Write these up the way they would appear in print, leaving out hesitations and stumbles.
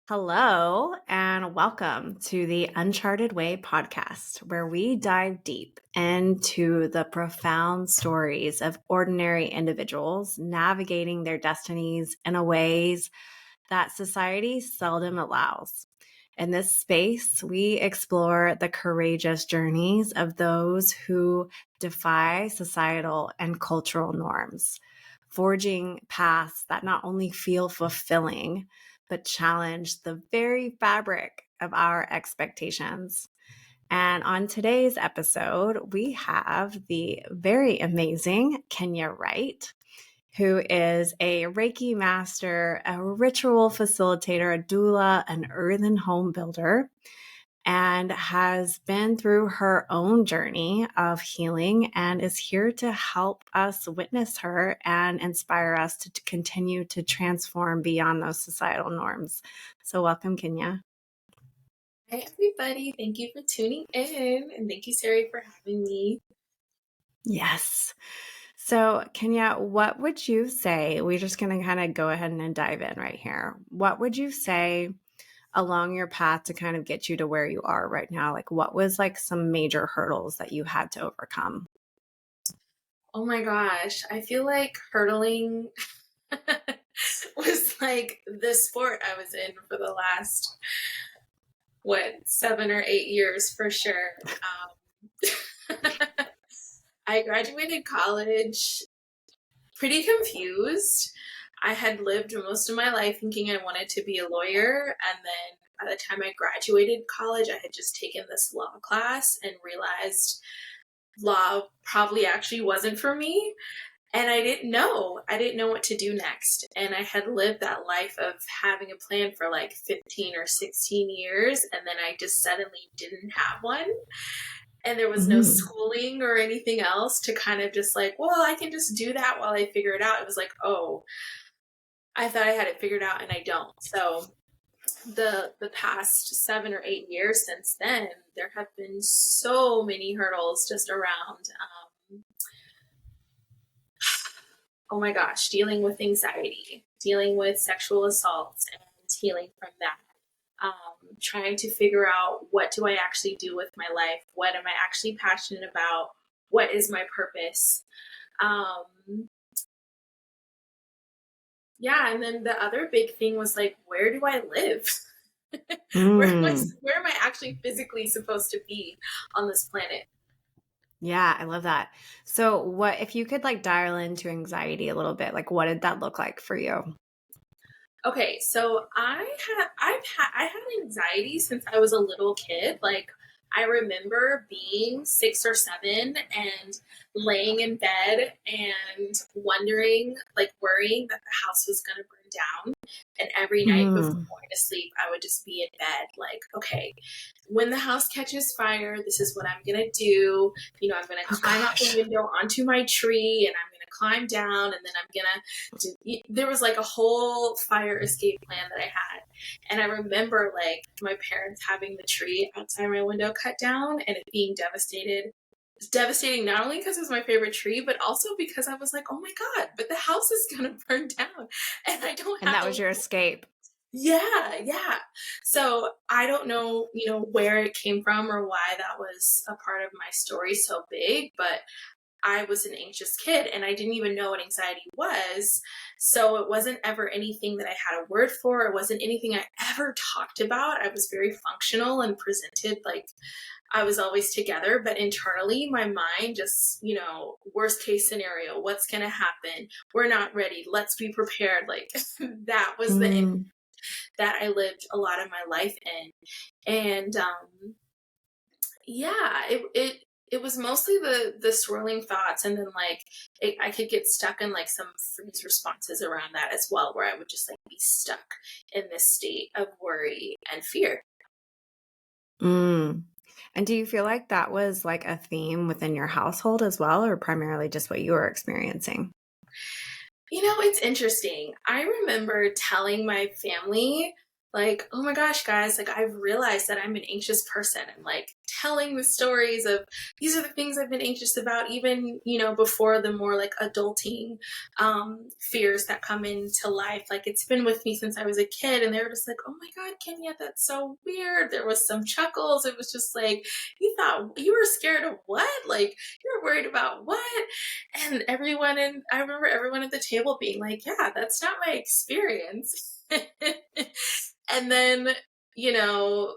Hello, and welcome to the Uncharted Way podcast, where we dive deep into the profound stories of ordinary individuals navigating their destinies in a ways that society seldom allows. In this space, we explore the courageous journeys of those who defy societal and cultural norms, forging paths that not only feel fulfilling, but challenge the very fabric of our expectations. And on today's episode, we have the very amazing Kenya Wright, who is a Reiki master, a ritual facilitator, a doula, an earthen home builder, and has been through her own journey of healing and is here to help us witness her and inspire us to continue to transform beyond those societal norms. So, welcome, Kenya. Hi, everybody. Thank you for tuning in. And thank you, Sari, for having me. Yes. So, Kenya, what would you say? We're just going to kind of go ahead and dive in right here. What would you say along your path to kind of get you to where you are right now? Like, what was like some major hurdles that you had to overcome? Oh my gosh. I feel like hurdling was like the sport I was in for the last, 7 or 8 years for sure. I graduated college pretty confused. I had lived most of my life thinking I wanted to be a lawyer. And then by the time I graduated college, I had just taken this law class and realized law probably actually wasn't for me. And I didn't know. I didn't know what to do next. And I had lived that life of having a plan for like 15 or 16 years. And then I just suddenly didn't have one. And there was no schooling or anything else to kind of just like, well, I can just do that while I figure it out. It was like, oh, I thought I had it figured out and I don't. So the past 7 or 8 years since then, there have been so many hurdles just around oh my gosh, dealing with anxiety, dealing with sexual assaults and healing from that. Trying to figure out, what do I actually do with my life? What am I actually passionate about? What is my purpose? Yeah, and then the other big thing was like, where do I live? where am I actually physically supposed to be on this planet? Yeah, I love that. So, what if you could like dial into anxiety a little bit? Like, what did that look like for you? Okay, so I had anxiety since I was a little kid. Like, I remember being 6 or 7 and laying in bed and wondering, like worrying that the house was going to burn down. And every night before going to sleep, I would just be in bed, like, okay, when the house catches fire, this is what I'm going to do. You know, I'm going to climb out the window onto my tree and I'm going to climb down and then I'm going to, there was like a whole fire escape plan that I had. And I remember like my parents having the tree outside my window cut down and it being devastated. It's devastating not only because it was my favorite tree, but also because I was like, oh my God, but the house is going to burn down and I don't And have that was your escape. yeah. So I don't know, where it came from or why that was a part of my story so big, but I was an anxious kid and I didn't even know what anxiety was. So it wasn't ever anything that I had a word for. It wasn't anything I ever talked about. I was very functional and presented like I was always together, but internally my mind just, worst case scenario, what's going to happen? We're not ready. Let's be prepared. Like that was the that I lived a lot of my life in. And yeah, it was mostly the swirling thoughts, and then like I could get stuck in like some freeze responses around that as well, where I would just like be stuck in this state of worry and fear. And do you feel like that was like a theme within your household as well, or primarily just what you were experiencing? It's interesting. I remember telling my family, like, oh my gosh, guys, like I've realized that I'm an anxious person, and like telling the stories of these are the things I've been anxious about, even, before the more like adulting fears that come into life. Like it's been with me since I was a kid, and they were just like, oh my God, Kenya, that's so weird. There was some chuckles. It was just like, you thought you were scared of what? Like you were worried about what? And I remember everyone at the table being like, yeah, that's not my experience. And then, you know,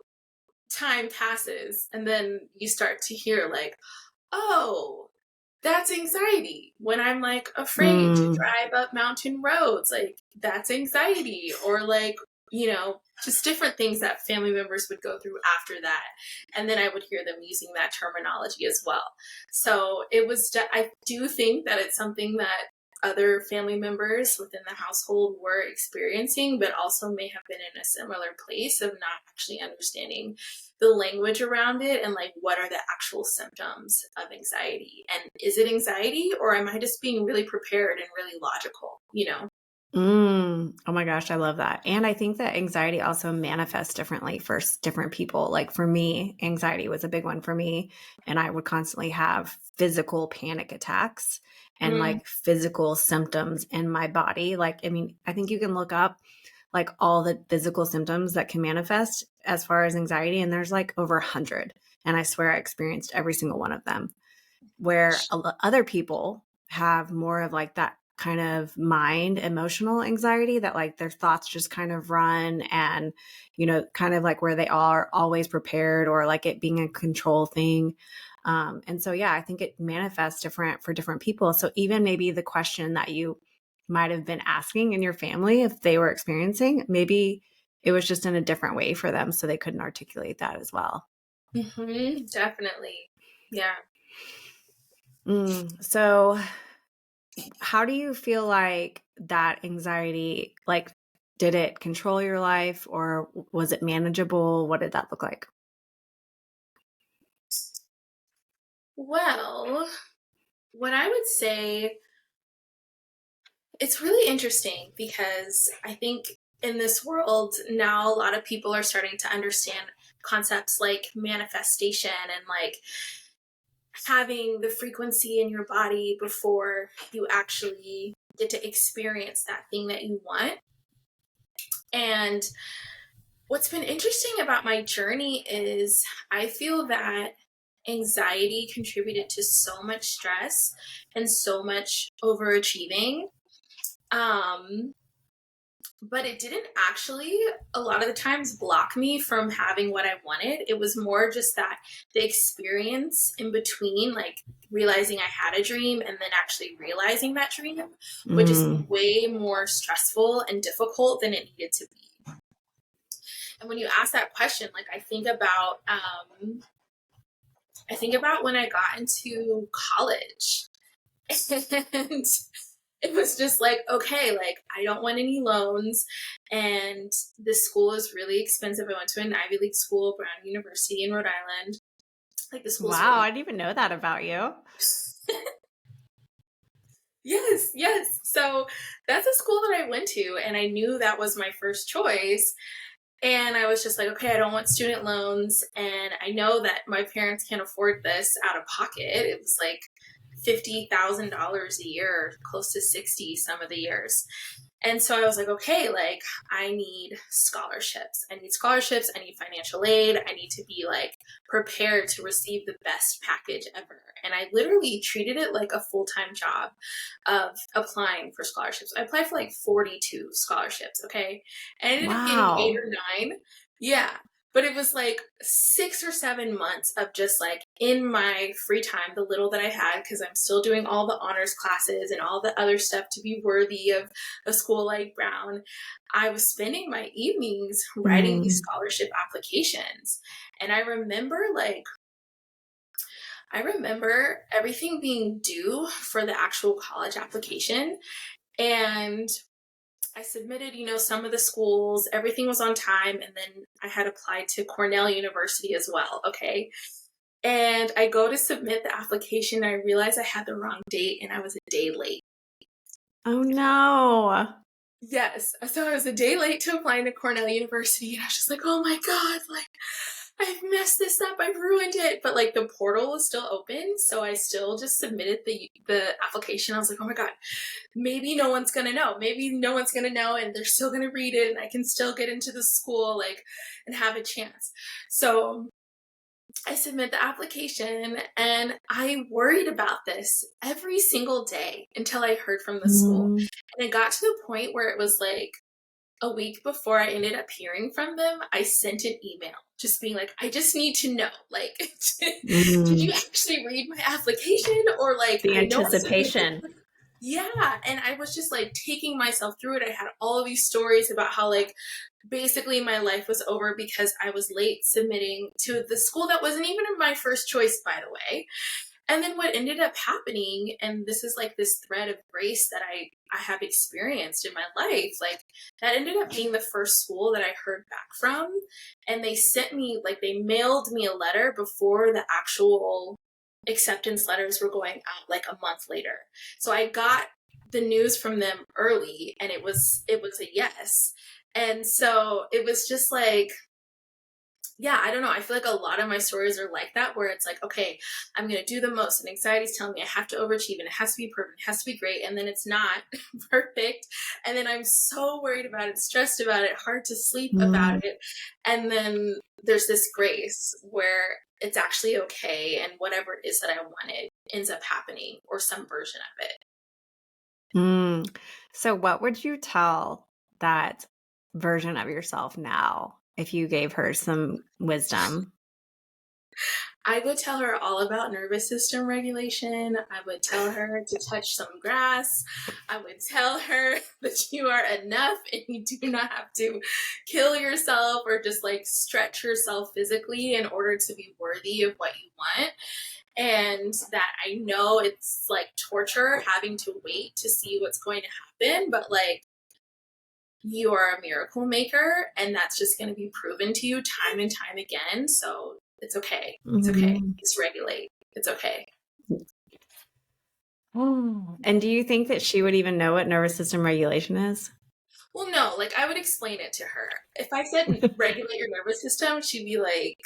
time passes, and then you start to hear, like, oh, that's anxiety. When I'm like afraid to Mm. drive up mountain roads, like, that's anxiety. Or, like, just different things that family members would go through after that. And then I would hear them using that terminology as well. So I do think that it's something that other family members within the household were experiencing, but also may have been in a similar place of not actually understanding the language around it, and like what are the actual symptoms of anxiety, and is it anxiety, or am I just being really prepared and really logical? Oh my gosh, I love that. And I think that anxiety also manifests differently for different people. Like for me, anxiety was a big one for me. And I would constantly have physical panic attacks and Mm, like physical symptoms in my body. Like, I mean, I think you can look up like all the physical symptoms that can manifest as far as anxiety. And there's like over 100. And I swear I experienced every single one of them, where other people have more of like that kind of mind emotional anxiety, that like their thoughts just kind of run, and kind of like where they are always prepared, or like it being a control thing. And so yeah, I think it manifests different for different people. So even maybe the question that you might have been asking in your family, if they were experiencing, maybe it was just in a different way for them, so they couldn't articulate that as well. definitely. Yeah. So how do you feel like that anxiety, like, did it control your life, or was it manageable? What did that look like? Well, what I would say, it's really interesting because I think in this world now, a lot of people are starting to understand concepts like manifestation, and like having the frequency in your body before you actually get to experience that thing that you want. And what's been interesting about my journey is I feel that anxiety contributed to so much stress and so much overachieving. Um, but it didn't actually, a lot of the times, block me from having what I wanted. It was more just that the experience in between, like realizing I had a dream and then actually realizing that dream, would just be Mm, way more stressful and difficult than it needed to be. And when you ask that question, like I think about when I got into college. And it was just like, okay, like I don't want any loans, and this school is really expensive. I went to an Ivy League school, Brown University in Rhode Island. Like the school's wow, really I didn't even know that about you. yes, yes. So that's a school that I went to, and I knew that was my first choice. And I was just like, okay, I don't want student loans, and I know that my parents can't afford this out of pocket. It was like $50,000 a year, close to 60 some of the years. And so I was like, okay, like I need scholarships. I need scholarships. I need financial aid. I need to be like prepared to receive the best package ever. And I literally treated it like a full-time job of applying for scholarships. I applied for like 42 scholarships. Okay. I ended up getting eight Wow. or nine. Yeah. But it was like 6 or 7 months of just like in my free time, the little that I had, because I'm still doing all the honors classes and all the other stuff to be worthy of a school like Brown. I was spending my evenings writing these Mm, scholarship applications. And I remember everything being due for the actual college application. And I submitted, some of the schools, everything was on time. And then I had applied to Cornell University as well. Okay. And I go to submit the application. And I realize I had the wrong date and I was a day late. oh no. Yes. So I was a day late to applying to Cornell University, and I was just like, oh my God, like I've messed this up. I've ruined it. But like the portal was still open. So I still just submitted the application. I was like, oh my God, maybe no one's gonna know. Maybe no one's gonna know and they're still gonna read it and I can still get into the school like and have a chance. So I submit the application and I worried about this every single day until I heard from the school. Mm, And it got to the point where it was like a week before I ended up hearing from them, I sent an email just being like, I just need to know, like, did you mm. actually read my application? Or like, The I know I submitted. anticipation. Yeah. And I was just like taking myself through it. I had all of these stories about how like basically my life was over because I was late submitting to the school that wasn't even my first choice, by the way. And then what ended up happening, and this is like this thread of grace that I have experienced in my life, like that ended up being the first school that I heard back from. And they sent me, like, they mailed me a letter before the actual acceptance letters were going out, like a month later. So I got the news from them early and it was a yes. And so it was just like, yeah, I don't know. I feel like a lot of my stories are like that, where it's like, okay, I'm going to do the most, and anxiety's telling me I have to overachieve and it has to be perfect, it has to be great, and then it's not perfect. And then I'm so worried about it, stressed about it, hard to sleep Mm, about it. And then there's this grace where it's actually okay, and whatever it is that I wanted ends up happening, or some version of it. mm. So, what would you tell that version of yourself now if you gave her some wisdom? I would tell her all about nervous system regulation. I would tell her to touch some grass. I would tell her that you are enough and you do not have to kill yourself or just like stretch yourself physically in order to be worthy of what you want. And that I know it's like torture having to wait to see what's going to happen, but like you are a miracle maker and that's just going to be proven to you time and time again. So it's okay. It's okay. Mhm. Just regulate. It's okay. Oh. And do you think that she would even know what nervous system regulation is? Well, no, like I would explain it to her. If I said regulate your nervous system, she'd be like,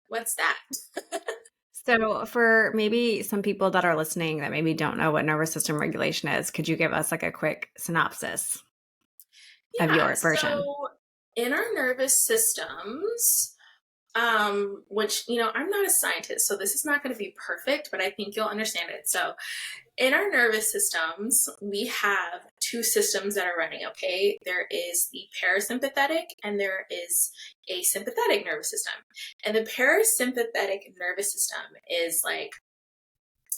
what's that? So, for maybe some people that are listening that maybe don't know what nervous system regulation is, could you give us like a quick synopsis of Yeah. your version? So in our nervous systems, which, I'm not a scientist, so this is not going to be perfect, but I think you'll understand it. So in our nervous systems, we have two systems that are running, okay? There is the parasympathetic and there is a sympathetic nervous system. And the parasympathetic nervous system is like,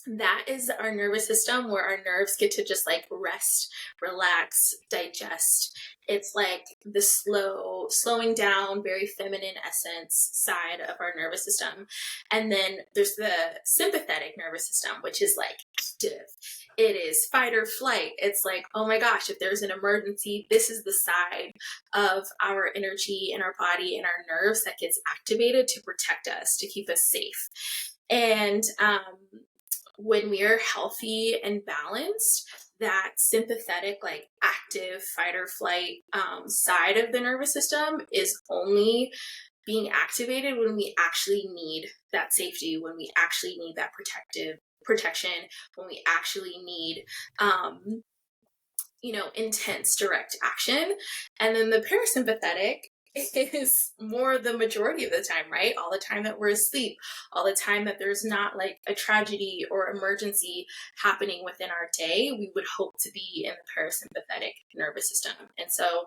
that is our nervous system where our nerves get to just like rest, relax, digest. It's like the slowing down, very feminine essence side of our nervous system. And then there's the sympathetic nervous system, which is like active. It is fight or flight. It's like, oh my gosh, if there's an emergency, this is the side of our energy in our body and our nerves that gets activated to protect us, to keep us safe. And when we are healthy and balanced, that sympathetic, like active fight or flight side of the nervous system is only being activated when we actually need that safety, when we actually need that protection, when we actually need intense direct action. And then the parasympathetic is more the majority of the time, right? All the time that we're asleep, all the time that there's not like a tragedy or emergency happening within our day, we would hope to be in the parasympathetic nervous system. And so,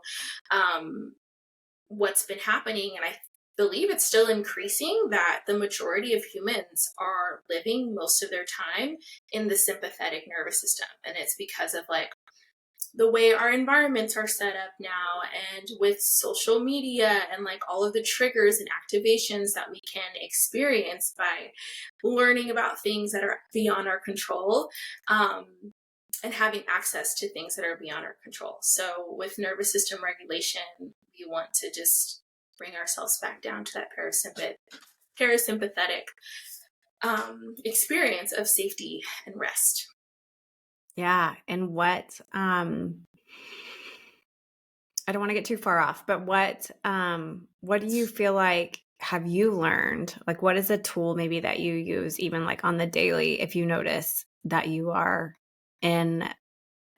what's been happening, and I believe it's still increasing, that the majority of humans are living most of their time in the sympathetic nervous system. And it's because of like the way our environments are set up now, and with social media and like all of the triggers and activations that we can experience by learning about things that are beyond our control, and having access to things that are beyond our control. So with nervous system regulation, we want to just bring ourselves back down to that parasympathetic experience of safety and rest. Yeah. And I don't want to get too far off, but what do you feel like have you learned? Like, what is a tool maybe that you use even like on the daily if you notice that you are in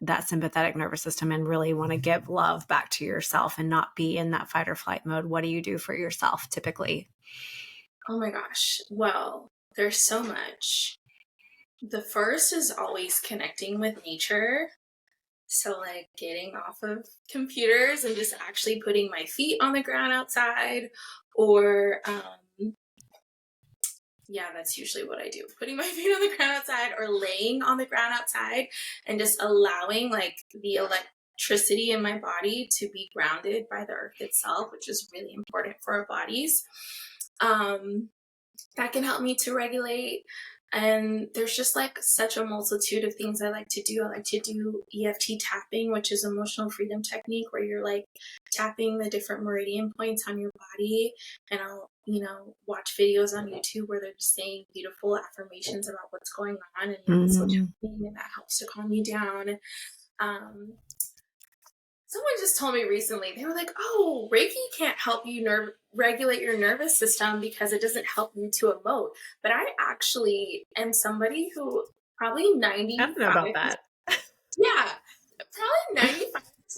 that sympathetic nervous system and really want to give love back to yourself and not be in that fight or flight mode? What do you do for yourself typically? Oh my gosh. Well, there's so much. The first is always connecting with nature. So, like, getting off of computers and just actually putting my feet on the ground outside, or, yeah, that's usually what I do. Putting my feet on the ground outside or laying on the ground outside and just allowing, like, the electricity in my body to be grounded by the earth itself, which is really important for our bodies. That can help me to regulate. And there's just like such a multitude of things I like to do. I like to do EFT tapping, which is emotional freedom technique, where you're like tapping the different meridian points on your body. And I'll, watch videos on YouTube where they're just saying beautiful affirmations about what's going on and what's happening, and that helps to calm you down. Someone just told me recently, they were like, oh, Reiki can't help you regulate your nervous system because it doesn't help you to emote. But I actually am somebody who probably 95%. I don't know about that. Yeah, probably 95%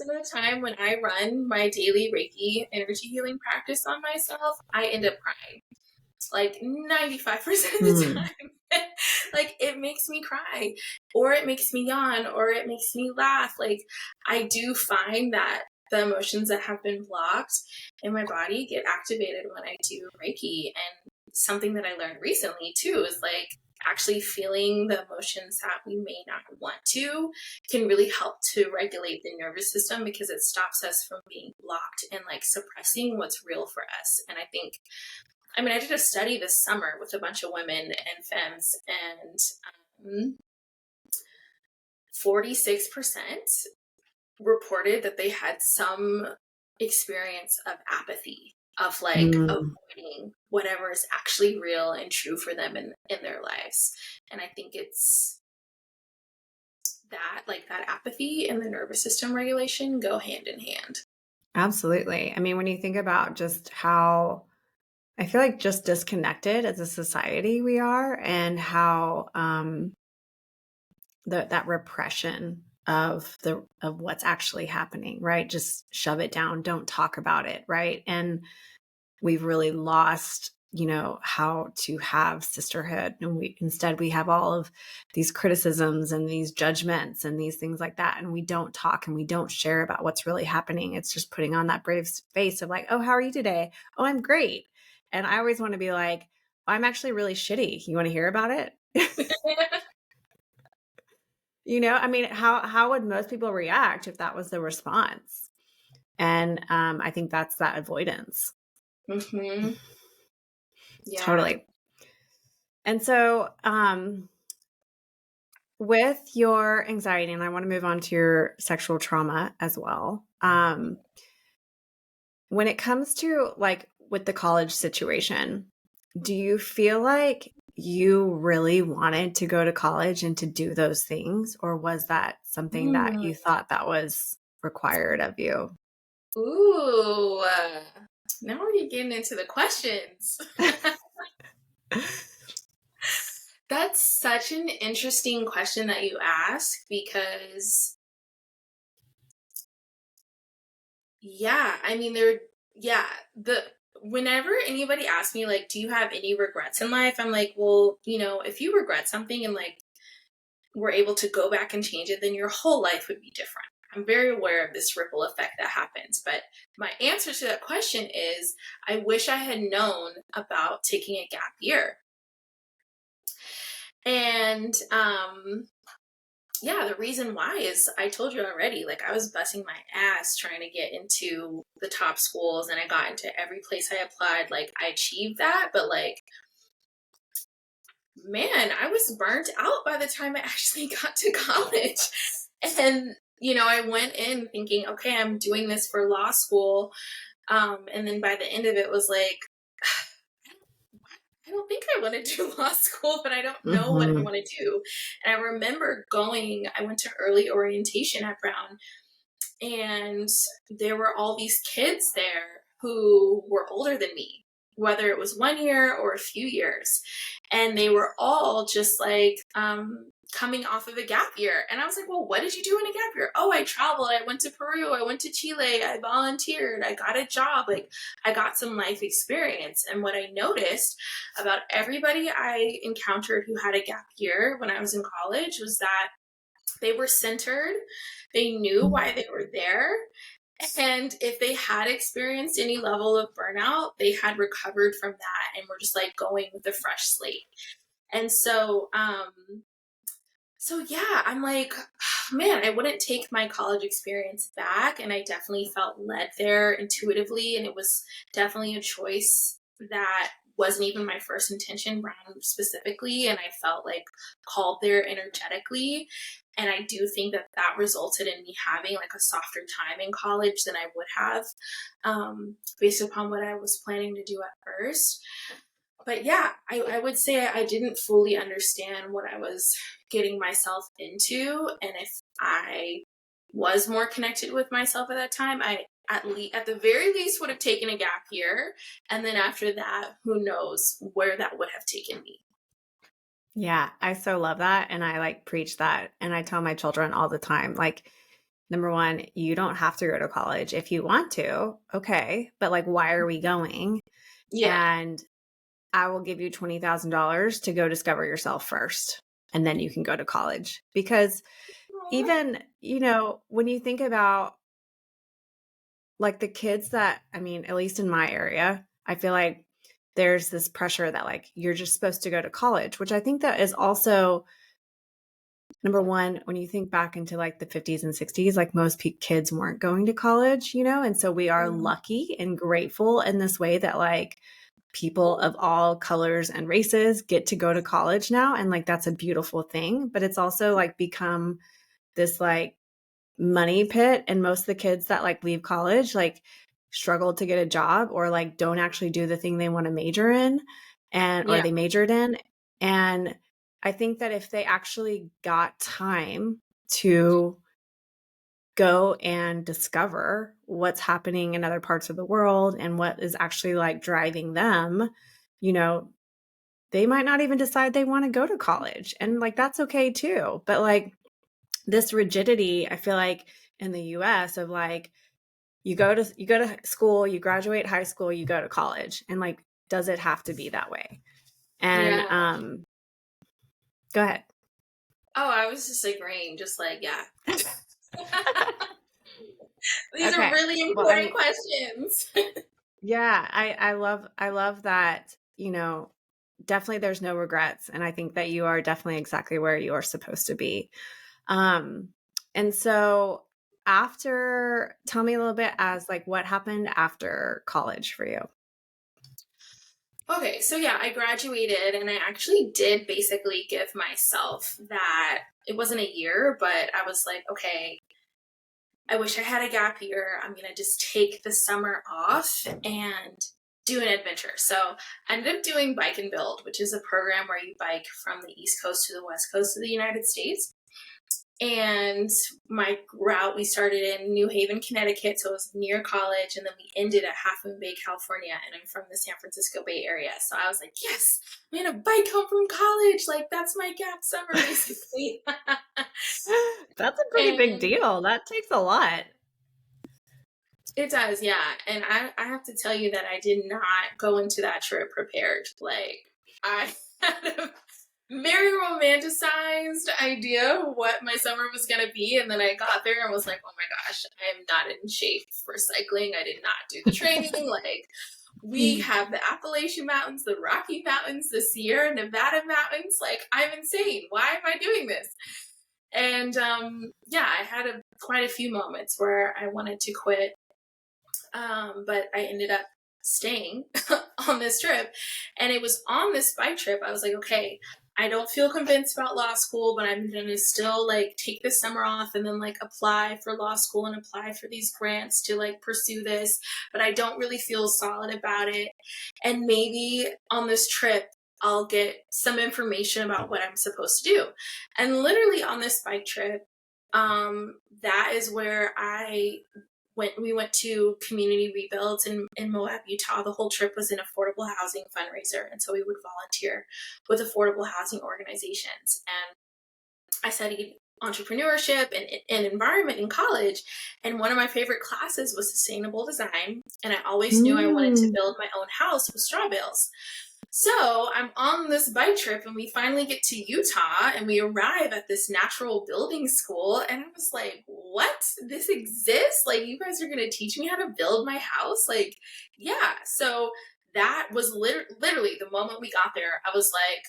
of the time when I run my daily Reiki energy healing practice on myself, I end up crying. Like 95% of the time. Like, it makes me cry, or it makes me yawn, or it makes me laugh. Like, I do find that the emotions that have been blocked in my body get activated when I do Reiki. And something that I learned recently too is like actually feeling the emotions that we may not want to can really help to regulate the nervous system, because it stops us from being blocked and like suppressing what's real for us. And I did a study this summer with a bunch of women and femmes, and 46% reported that they had some experience of apathy, of like avoiding whatever is actually real and true for them in their lives. And I think it's that, like, that apathy and the nervous system regulation go hand in hand. Absolutely. I mean, when you think about just how I feel like just disconnected as a society we are, and how that repression of what's actually happening, right? Just shove it down, don't talk about it, right? And we've really lost, how to have sisterhood, and we have all of these criticisms and these judgments and these things like that, and we don't talk and we don't share about what's really happening. It's just putting on that brave face of like, oh, how are you today? Oh, I'm great. And I always want to be like, I'm actually really shitty. You want to hear about it? I mean, how would most people react if that was the response? And I think that's that avoidance. Mm-hmm. Yeah. Totally. And so with your anxiety, and I want to move on to your sexual trauma as well. When it comes to like with the college situation, do you feel like you really wanted to go to college and to do those things? Or was that something that you thought that was required of you? Ooh, now we're getting into the questions. That's such an interesting question that you ask, because whenever anybody asks me like, do you have any regrets in life? I'm like, well, if you regret something and like were able to go back and change it, then your whole life would be different. I'm very aware of this ripple effect that happens. But my answer to that question is, I wish I had known about taking a gap year. And the reason why is, I told you already, like, I was busting my ass trying to get into the top schools, and I got into every place I applied. Like, I achieved that, but like, man, I was burnt out by the time I actually got to college. And, I went in thinking, okay, I'm doing this for law school. And then by the end of it was like, I don't think I want to do law school, but I don't know what I want to do. And I remember I went to early orientation at Brown, and there were all these kids there who were older than me, whether it was 1 year or a few years. And they were all just like, coming off of a gap year. And I was like, well, what did you do in a gap year? Oh, I traveled. I went to Peru. I went to Chile. I volunteered. I got a job. Like, I got some life experience. And what I noticed about everybody I encountered who had a gap year when I was in college was that they were centered. They knew why they were there. And if they had experienced any level of burnout, they had recovered from that and were just like going with a fresh slate. And so yeah, I'm like, man, I wouldn't take my college experience back. And I definitely felt led there intuitively. And it was definitely a choice that wasn't even my first intention, Brown specifically. And I felt like called there energetically. And I do think that that resulted in me having like a softer time in college than I would have, based upon what I was planning to do at first. But yeah, I would say I didn't fully understand what I was getting myself into. And if I was more connected with myself at that time, I at the very least would have taken a gap year. And then after that, who knows where that would have taken me. Yeah, I so love that. And I like preach that. And I tell my children all the time, like, number one, you don't have to go to college if you want to. Okay. But like, why are we going? Yeah. And I will give you $20,000 to go discover yourself first. And then you can go to college. Because even, when you think about like the kids that, I mean, at least in my area, I feel like there's this pressure that like you're just supposed to go to college, which I think that is also number one, when you think back into like the 50s and 60s, like most kids weren't going to college, and so we are lucky and grateful in this way that like people of all colors and races get to go to college now. And like, that's a beautiful thing, but it's also like become this like money pit. And most of the kids that like leave college, like struggle to get a job or like don't actually do the thing they want to major in or they majored in. And I think that if they actually got time to go and discover what's happening in other parts of the world and what is actually like driving them, they might not even decide they want to go to college. And like, that's okay too. But like this rigidity, I feel like in the US of like, you go to school, you graduate high school, you go to college. And like, does it have to be that way? And go ahead. Oh, I was just agreeing, just like, yeah. These Okay. are really important questions. Yeah, I love that, definitely there's no regrets. And I think that you are definitely exactly where you are supposed to be. And so tell me a little bit as like what happened after college for you. Okay, so yeah, I graduated and I actually did basically give myself that it wasn't a year, but I was like, okay, I wish I had a gap year. I'm going to just take the summer off and do an adventure. So I ended up doing Bike and Build, which is a program where you bike from the East Coast to the West Coast of the United States. And my route, we started in New Haven, Connecticut, so it was near college, and then we ended at Half Moon Bay, California, and I'm from the San Francisco Bay Area. So I was like, yes, I'm gonna bike home from college. Like, that's my gap summer, basically. That's a pretty big deal. That takes a lot. It does, yeah. And I have to tell you that I did not go into that trip prepared. Like, I had a very romanticized idea of what my summer was going to be. And then I got there and was like, oh my gosh, I am not in shape for cycling. I did not do the training. Like, we have the Appalachian Mountains, the Rocky Mountains, the Sierra Nevada Mountains. Like, I'm insane. Why am I doing this? And yeah, I had quite a few moments where I wanted to quit. But I ended up staying on this trip. And it was on this bike trip, I was like, okay, I don't feel convinced about law school, but I'm going to still like take this summer off and then like apply for law school and apply for these grants to like pursue this. But I don't really feel solid about it. And maybe on this trip, I'll get some information about what I'm supposed to do. And literally on this bike trip, that is where we went to community rebuilds in Moab, Utah. The whole trip was an affordable housing fundraiser. And so we would volunteer with affordable housing organizations. And I studied entrepreneurship and environment in college. And one of my favorite classes was sustainable design. And I always knew I wanted to build my own house with straw bales. So I'm on this bike trip and we finally get to Utah and we arrive at this natural building school. And I was like, what? This exists? Like, you guys are going to teach me how to build my house? Like, yeah. So that was literally the moment we got there. I was like,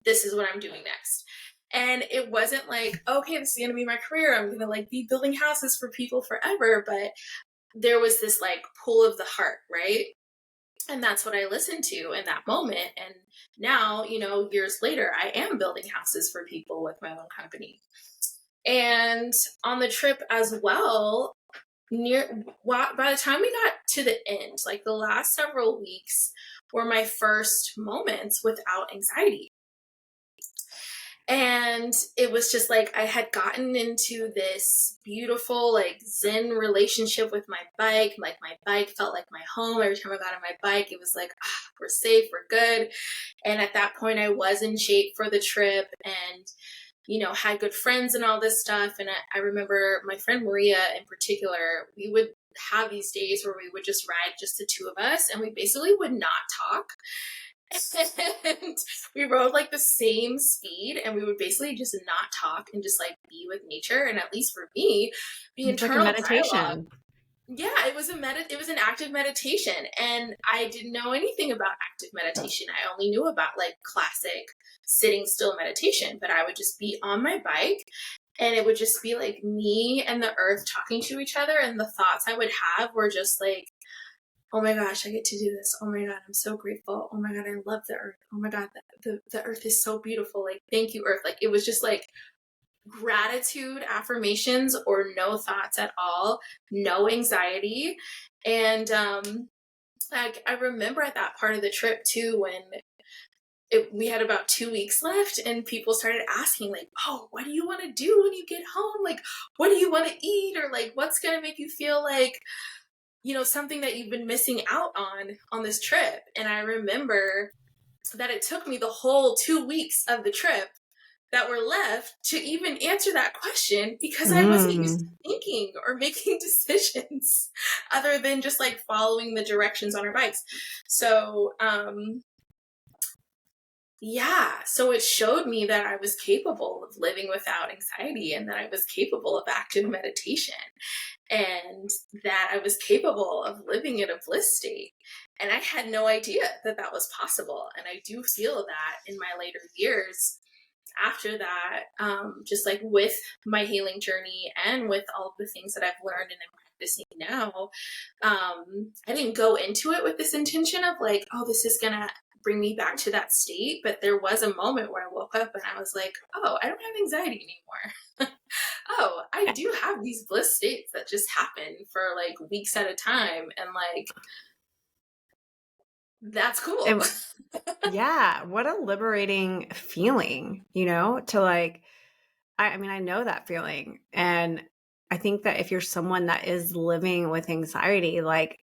this is what I'm doing next. And it wasn't like, okay, this is going to be my career. I'm going to like be building houses for people forever. But there was this like pull of the heart, right? And that's what I listened to in that moment. And now, years later, I am building houses for people with my own company. And on the trip as well, by the time we got to the end, like the last several weeks were my first moments without anxiety. And it was just like I had gotten into this beautiful, like Zen relationship with my bike. Like my bike felt like my home. Every time I got on my bike, it was like, we're safe, we're good. And at that point, I was in shape for the trip and, had good friends and all this stuff. And I remember my friend Maria in particular, we would have these days where we would just ride just the two of us and we basically would not talk. And we rode like the same speed and we would basically just not talk and just like be with nature. And at least for me, the It's internal like a meditation. dialogue, yeah, it was an active meditation. And I didn't know anything about active meditation. I only knew about like classic sitting still meditation, but I would just be on my bike and it would just be like me and the earth talking to each other. And the thoughts I would have were just like, oh my gosh, I get to do this. Oh my God, I'm so grateful. Oh my God, I love the earth. Oh my God, the earth is so beautiful. Like, thank you, earth. Like, it was just like gratitude affirmations or no thoughts at all, no anxiety. And like I remember at that part of the trip too, when we had about 2 weeks left and people started asking like, oh, what do you want to do when you get home? Like, what do you want to eat? Or like, what's going to make you feel like, something that you've been missing out on this trip. And I remember that it took me the whole 2 weeks of the trip that were left to even answer that question because I wasn't used to thinking or making decisions other than just like following the directions on our bikes. So, so it showed me that I was capable of living without anxiety and that I was capable of active meditation and that I was capable of living in a bliss state. And I had no idea that that was possible. And I do feel that in my later years after that, just like with my healing journey and with all of the things that I've learned and I'm practicing now, I didn't go into it with this intention of like, oh, this is going to bring me back to that state. But there was a moment where I woke up and I was like, oh, I don't have anxiety anymore. Oh, I do have these bliss states that just happen for like weeks at a time. And like, that's cool. Yeah. What a liberating feeling, to like, I mean, I know that feeling. And I think that if you're someone that is living with anxiety, like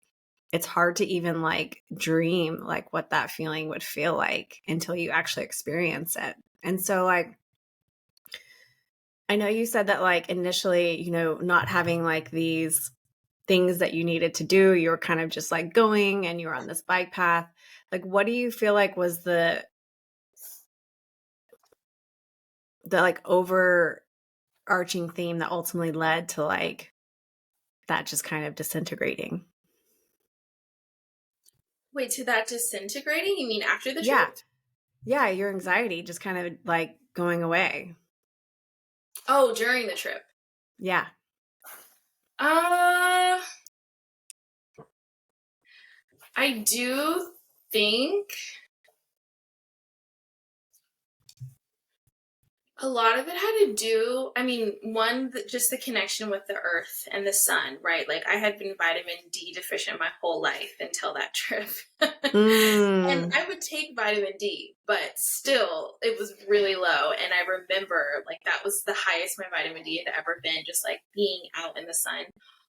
it's hard to even like dream like what that feeling would feel like until you actually experience it. And so like, I know you said that like initially, not having like these things that you needed to do, you were kind of just like going and you were on this bike path. Like, what do you feel like was the like overarching theme that ultimately led to like that just kind of disintegrating? Wait, to that disintegrating? You mean after the Yeah. trip? Yeah, your anxiety just kind of like going away. Oh, during the trip. Yeah. I do think A lot of it had to do, I mean, one, just the connection with the earth and the sun, right? Like I had been vitamin D deficient my whole life until that trip. And Mm, I would take vitamin D, but still it was really low. And I remember like that was the highest my vitamin D had ever been, just like being out in the sun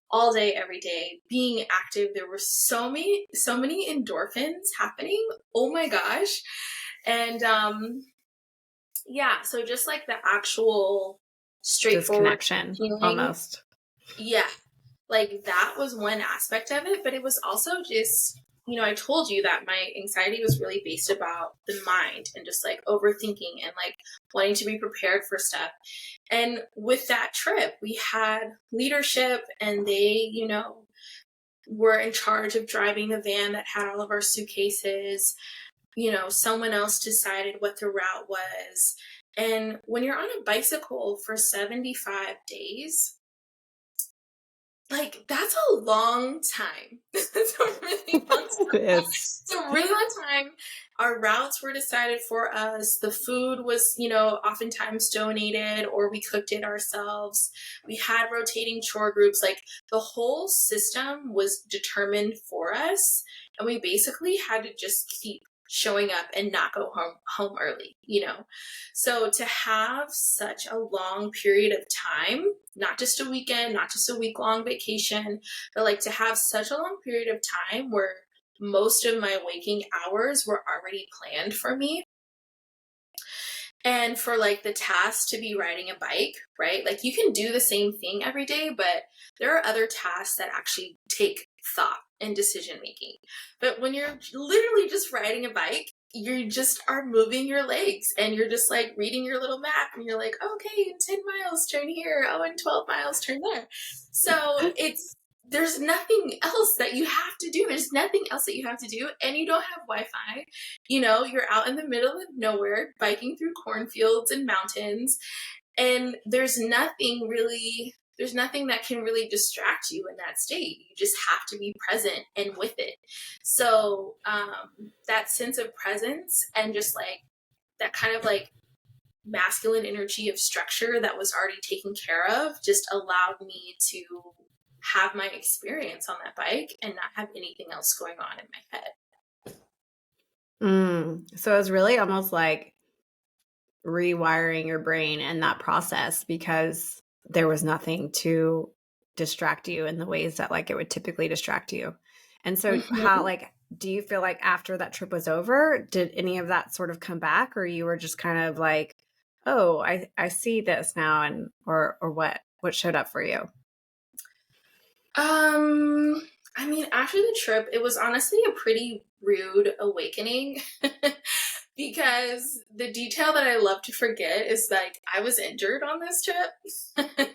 all day, every day, being active. There were so many endorphins happening. Oh my gosh. And yeah, so just like the actual straightforward disconnection, feeling. almost. Yeah, like that was one aspect of it, but it was also just, I told you that my anxiety was really based about the mind and just like overthinking and like wanting to be prepared for stuff. And with that trip, we had leadership and they, were in charge of driving the van that had all of our suitcases. Someone else decided what the route was. And when you're on a bicycle for 75 days, like that's a long time. It's a really long time. Yes. It's a really long time. Our routes were decided for us. The food was, oftentimes donated or we cooked it ourselves. We had rotating chore groups. Like the whole system was determined for us. And we basically had to just keep showing up and not go home early. So to have such a long period of time, not just a weekend, not just a week-long vacation, but like to have such a long period of time where most of my waking hours were already planned for me. And for like the task to be riding a bike, right? Like you can do the same thing every day, but there are other tasks that actually take thought and decision making. But when you're literally just riding a bike, you just are moving your legs and you're just like reading your little map and you're like, okay, in 10 miles, turn here. Oh, in 12 miles, turn there. So there's nothing else that you have to do. There's nothing else that you have to do. And you don't have Wi-Fi. You're out in the middle of nowhere, biking through cornfields and mountains. And there's nothing that can really distract you in that state. You just have to be present and with it. So that sense of presence and just like that kind of like masculine energy of structure that was already taken care of just allowed me to have my experience on that bike and not have anything else going on in my head. So it was really almost like rewiring your brain in that process because there was nothing to distract you in the ways that like it would typically distract you. And so how Mm-hmm. like do you feel like after that trip was over, did any of that sort of come back or you were just kind of like, oh, I see this now and or what showed up for you? I mean, after the trip, it was honestly a pretty rude awakening because the detail that I love to forget is like I was injured on this trip.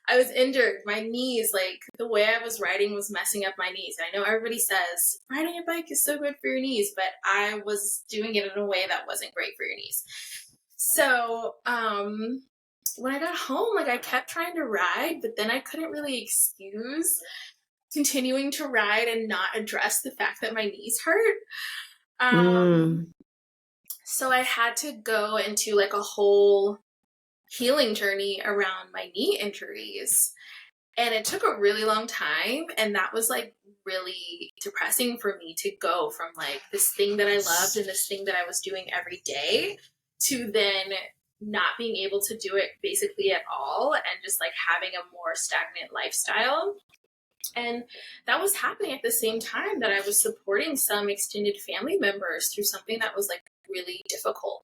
I was injured. My knees, like the way I was riding was messing up my knees. I know everybody says riding a bike is so good for your knees, but I was doing it in a way that wasn't great for your knees. So, when I got home, like I kept trying to ride, but then I couldn't really excuse continuing to ride and not address the fact that my knees hurt. Mm. So I had to go into like a whole healing journey around my knee injuries. And it took a really long time. And that was like really depressing for me to go from like this thing that I loved and this thing that I was doing every day to then not being able to do it basically at all and just like having a more stagnant lifestyle. And that was happening at the same time that I was supporting some extended family members through something that was like really difficult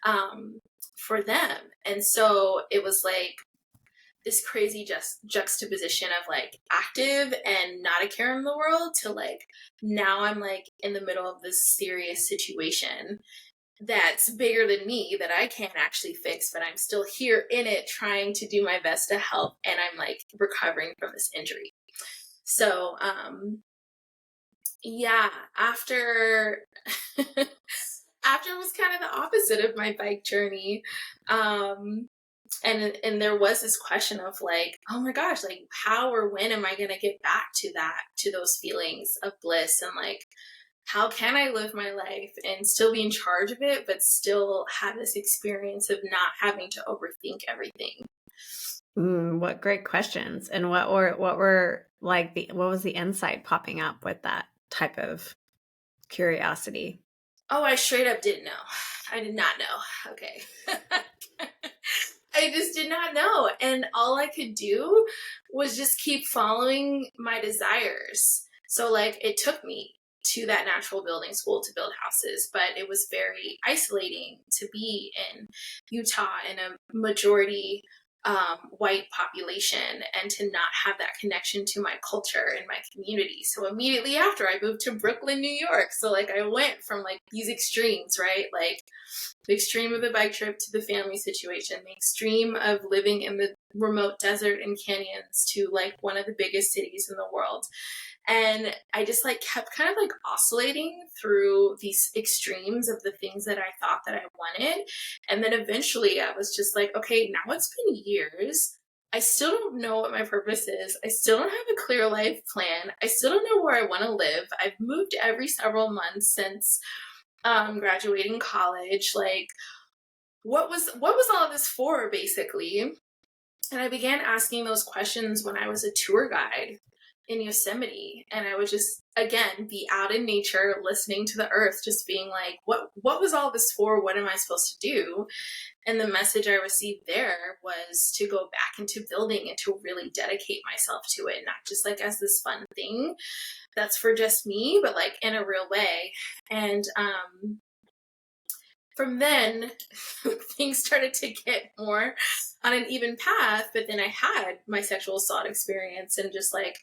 um, for them. And so it was like this crazy juxtaposition of like active and not a care in the world to like now I'm like in the middle of this serious situation that's bigger than me that I can't actually fix, but I'm still here in it trying to do my best to help. And I'm like recovering from this injury. So, yeah, after after was kind of the opposite of my bike journey. And there was this question of like, oh my gosh, like how or when am I going to get back to those feelings of bliss and like how can I live my life and still be in charge of it, but still have this experience of not having to overthink everything? What great questions. And what were like what was the insight popping up with that type of curiosity? Oh, I straight up didn't know. I did not know. Okay. I just did not know. And all I could do was just keep following my desires. So, like, it took me to that natural building school to build houses, but it was very isolating to be in Utah in a majority white population and to not have that connection to my culture and my community. So immediately after, I moved to Brooklyn, New York. So like I went from like these extremes, right? Like the extreme of the bike trip to the family situation, the extreme of living in the remote desert and canyons to like one of the biggest cities in the world. And I just like kept kind of like oscillating through these extremes of the things that I thought that I wanted. And then eventually I was just like, okay, now it's been years. I still don't know what my purpose is. I still don't have a clear life plan. I still don't know where I want to live. I've moved every several months since graduating college. Like, what was all this for, basically? And I began asking those questions when I was a tour guide in Yosemite. And I would just, again, be out in nature, listening to the earth, just being like, what was all this for? What am I supposed to do? And the message I received there was to go back into building and to really dedicate myself to it, not just like as this fun thing that's for just me, but like in a real way. And from then, things started to get more on an even path. But then I had my sexual assault experience and just like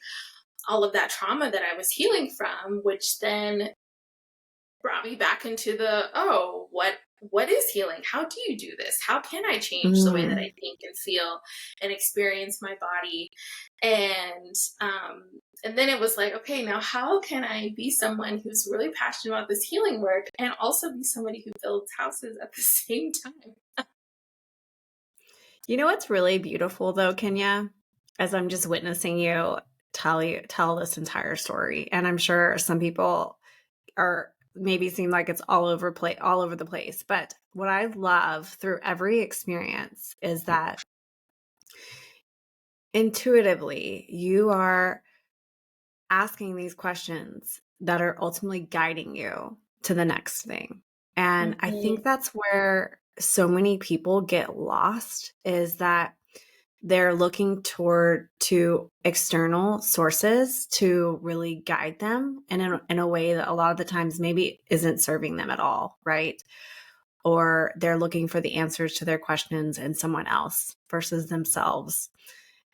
all of that trauma that I was healing from, which then brought me back into the, oh, what is healing? How do you do this? How can I change the way that I think and feel and experience my body? And and then it was like, okay, now how can I be someone who's really passionate about this healing work and also be somebody who builds houses at the same time? You know what's really beautiful though, Kenya, as I'm just witnessing you tell this entire story, and I'm sure some people are maybe seem like it's all over the place, but what I love through every experience is that intuitively you are asking these questions that are ultimately guiding you to the next thing. And I Mm-hmm. think that's where so many people get lost, is that they're looking to external sources to really guide them, and in a way that a lot of the times maybe isn't serving them at all, right? Or they're looking for the answers to their questions in someone else versus themselves.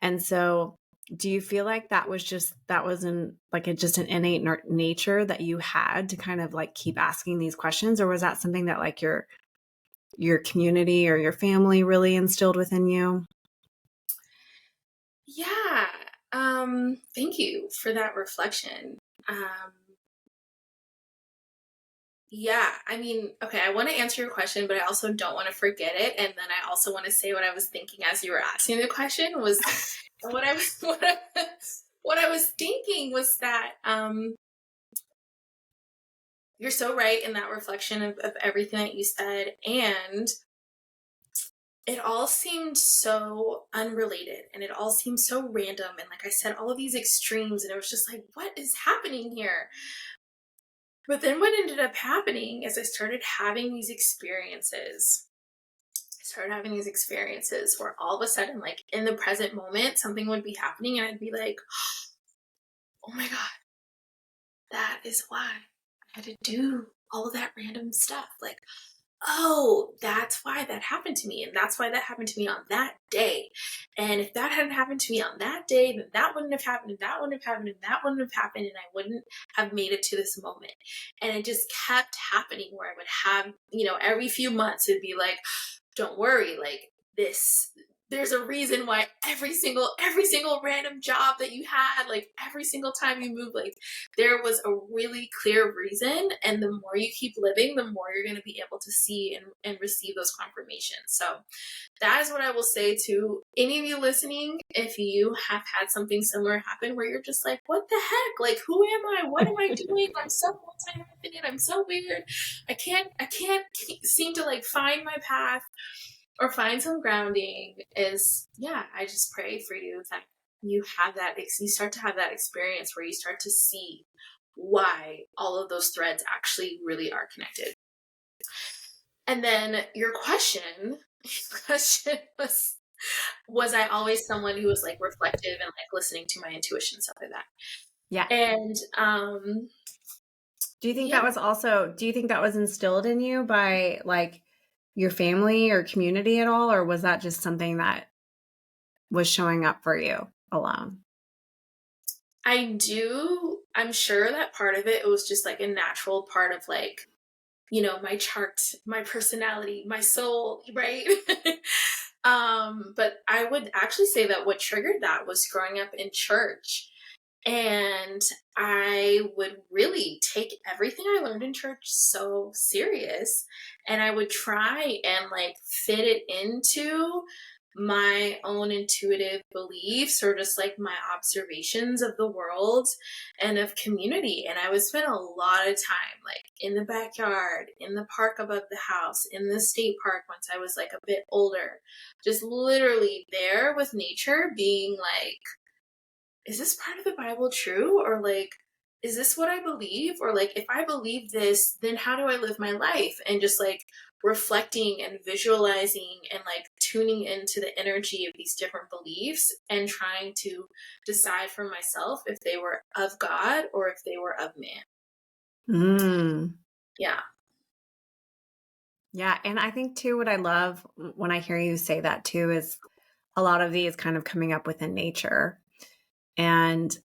And so do you feel like that was in like just an innate nature that you had to kind of like keep asking these questions, or was that something that like your community or your family really instilled within you? Yeah. Thank you for that reflection. Um, Yeah, I mean, okay, I want to answer your question, but I also don't want to forget it. And then I also want to say what I was thinking as you were asking the question was what I was what I was thinking was that you're so right in that reflection of everything that you said. And it all seemed so unrelated and it all seemed so random. And like I said, all of these extremes, and it was just like, what is happening here? But then what ended up happening is I started having these experiences. Where all of a sudden, like in the present moment, something would be happening and I'd be like, oh my God, that is why I had to do all of that random stuff. Like, oh, that's why that happened to me. And that's why that happened to me on that day. And if that hadn't happened to me on that day, then that wouldn't have happened, and that wouldn't have happened, and that wouldn't have happened, and I wouldn't have made it to this moment. And it just kept happening where I would have, every few months it'd be like, don't worry, like this, there's a reason why every single random job that you had, like every single time you move, like there was a really clear reason. And the more you keep living, the more you're going to be able to see and receive those confirmations. So that is what I will say to any of you listening. If you have had something similar happen where you're just like, what the heck? Like, who am I? What am I doing? I'm so it. I'm so weird. I can't seem to like find my path or find some grounding. Is, yeah, I just pray for you that you have that, you start to have that experience where you start to see why all of those threads actually really are connected. And then your question was I always someone who was like reflective and like listening to my intuition, stuff like that? Yeah. And do you think that was instilled in you by like your family or community at all, or was that just something that was showing up for you alone? I'm sure that part of it was just like a natural part of like, you know, my chart, my personality, my soul, right? But I would actually say that what triggered that was growing up in church. And I would really take everything I learned in church so serious. And I would try and like fit it into my own intuitive beliefs or just like my observations of the world and of community. And I would spend a lot of time like in the backyard, in the park above the house, in the state park once I was like a bit older, just literally there with nature, being like, is this part of the Bible true? Or like, is this what I believe? Or like, if I believe this, then how do I live my life? And just like reflecting and visualizing and like tuning into the energy of these different beliefs and trying to decide for myself if they were of God or if they were of man. Yeah. Yeah. And I think too, what I love when I hear you say that too, is a lot of these kind of coming up within nature. And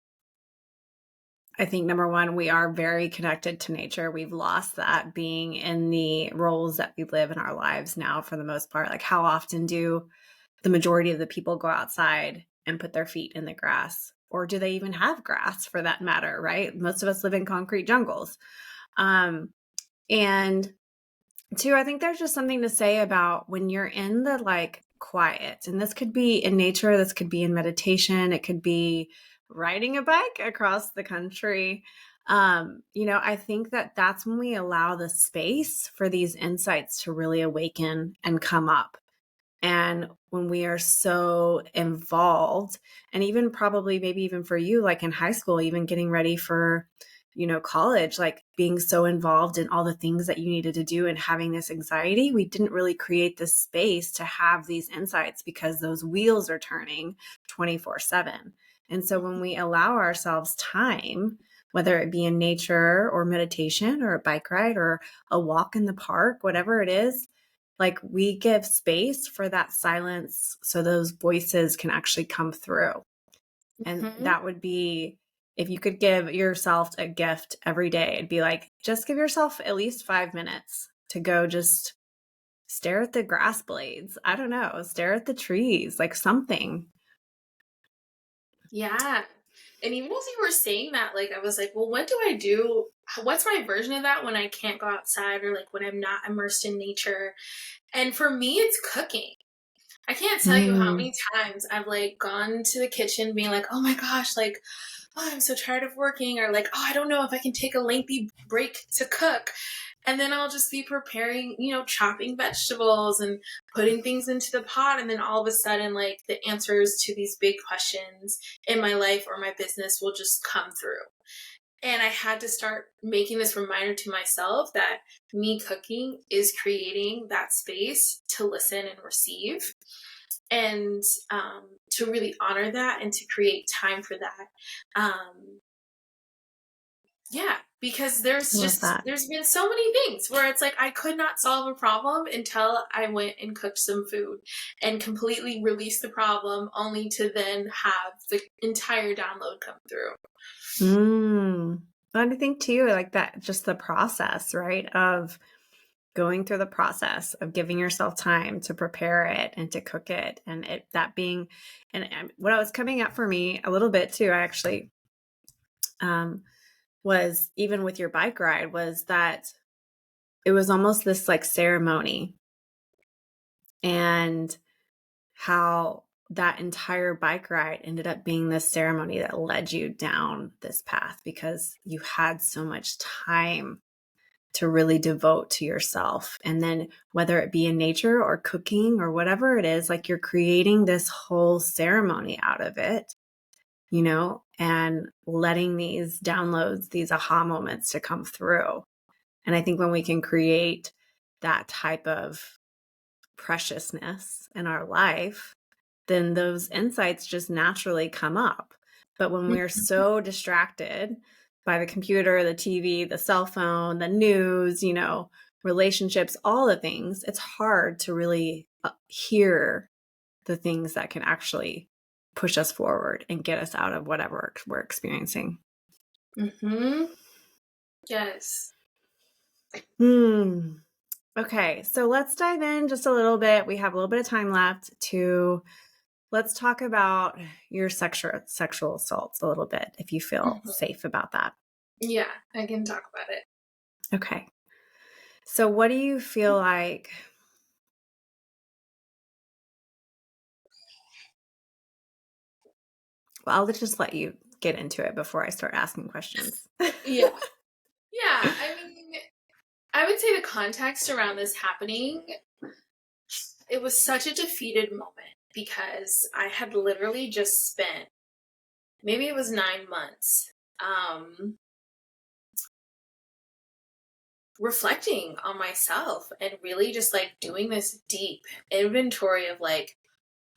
I think number one, we are very connected to nature. We've lost that being in the roles that we live in our lives now for the most part. Like, how often do the majority of the people go outside and put their feet in the grass? Or do they even have grass for that matter, right? Most of us live in concrete jungles. And two, I think there's just something to say about when you're in the like quiet, and this could be in nature, this could be in meditation, it could be riding a bike across the country. You know, I think that that's when we allow the space for these insights to really awaken and come up. And when we are so involved, and even probably maybe even for you, like in high school, even getting ready for, you know, college, like being so involved in all the things that you needed to do and having this anxiety, we didn't really create the space to have these insights because those wheels are turning 24/7. And so when we allow ourselves time, whether it be in nature or meditation or a bike ride or a walk in the park, whatever it is, like we give space for that silence so those voices can actually come through. And that would be, if you could give yourself a gift every day, it'd be like, just give yourself at least 5 minutes to go just stare at the grass blades. I don't know, stare at the trees, like something. Yeah. And even as you were saying that, like, I was like, well, what do I do? What's my version of that when I can't go outside or like when I'm not immersed in nature? And for me, it's cooking. I can't tell you how many times I've like gone to the kitchen being like, oh my gosh, like, oh, I'm so tired of working, or like, oh, I don't know if I can take a lengthy break to cook. And then I'll just be preparing, you know, chopping vegetables and putting things into the pot. And then all of a sudden, like, the answers to these big questions in my life or my business will just come through. And I had to start making this reminder to myself that me cooking is creating that space to listen and receive, and to really honor that and to create time for that. Yeah, because there's been so many things where it's like I could not solve a problem until I went and cooked some food and completely released the problem, only to then have the entire download come through. And I think too, like that, just the process, right? Of going through the process of giving yourself time to prepare it and to cook it, and it that being, and what was coming up for me a little bit too, I actually, was even with your bike ride, was that it was almost this like ceremony, and how that entire bike ride ended up being this ceremony that led you down this path because you had so much time to really devote to yourself. And then whether it be in nature or cooking or whatever it is, like you're creating this whole ceremony out of it, you know, and letting these downloads, these aha moments to come through. And I think when we can create that type of preciousness in our life, then those insights just naturally come up. But when we're so distracted by the computer, the TV, the cell phone, the news, you know, relationships, all the things, it's hard to really hear the things that can actually push us forward and get us out of whatever we're experiencing. Mm-hmm. Yes. Okay, so let's dive in just a little bit. We have a little bit of time left let's talk about your sexual assaults a little bit, if you feel safe about that. Yeah, I can talk about it. Okay. So what do you feel like? Well, I'll just let you get into it before I start asking questions. Yeah. Yeah, I mean, I would say the context around this happening, it was such a defeated moment because I had literally just spent, maybe it was 9 months, reflecting on myself and really just like doing this deep inventory of like,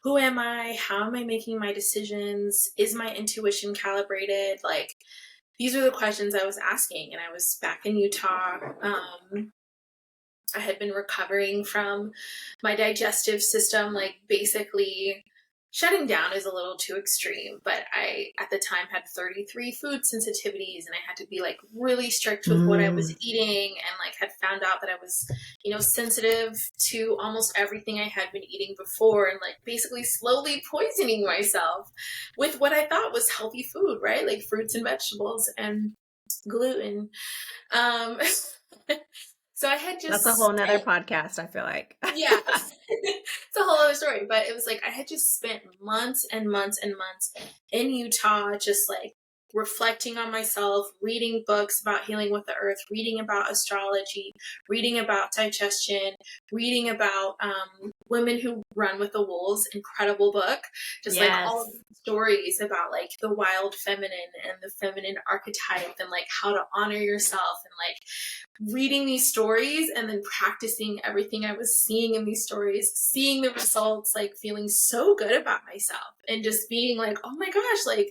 who am I? How am I making my decisions? Is my intuition calibrated? Like, these are the questions I was asking. And I was back in Utah. I had been recovering from my digestive system, like basically shutting down is a little too extreme, but I at the time had 33 food sensitivities and I had to be like really strict with what I was eating, and like had found out that I was, you know, sensitive to almost everything I had been eating before, and like basically slowly poisoning myself with what I thought was healthy food, right? Like fruits and vegetables and gluten. So I had just... That's a whole nother podcast, I feel like. Yeah. It's a whole other story. But it was like I had just spent months and months and months in Utah just like reflecting on myself, reading books about healing with the earth, reading about astrology, reading about digestion, reading about Women Who Run with the Wolves, incredible book. Just like all of the stories about like the wild feminine and the feminine archetype and like how to honor yourself, and like reading these stories and then practicing everything I was seeing in these stories, seeing the results, like feeling so good about myself and just being like, oh my gosh, like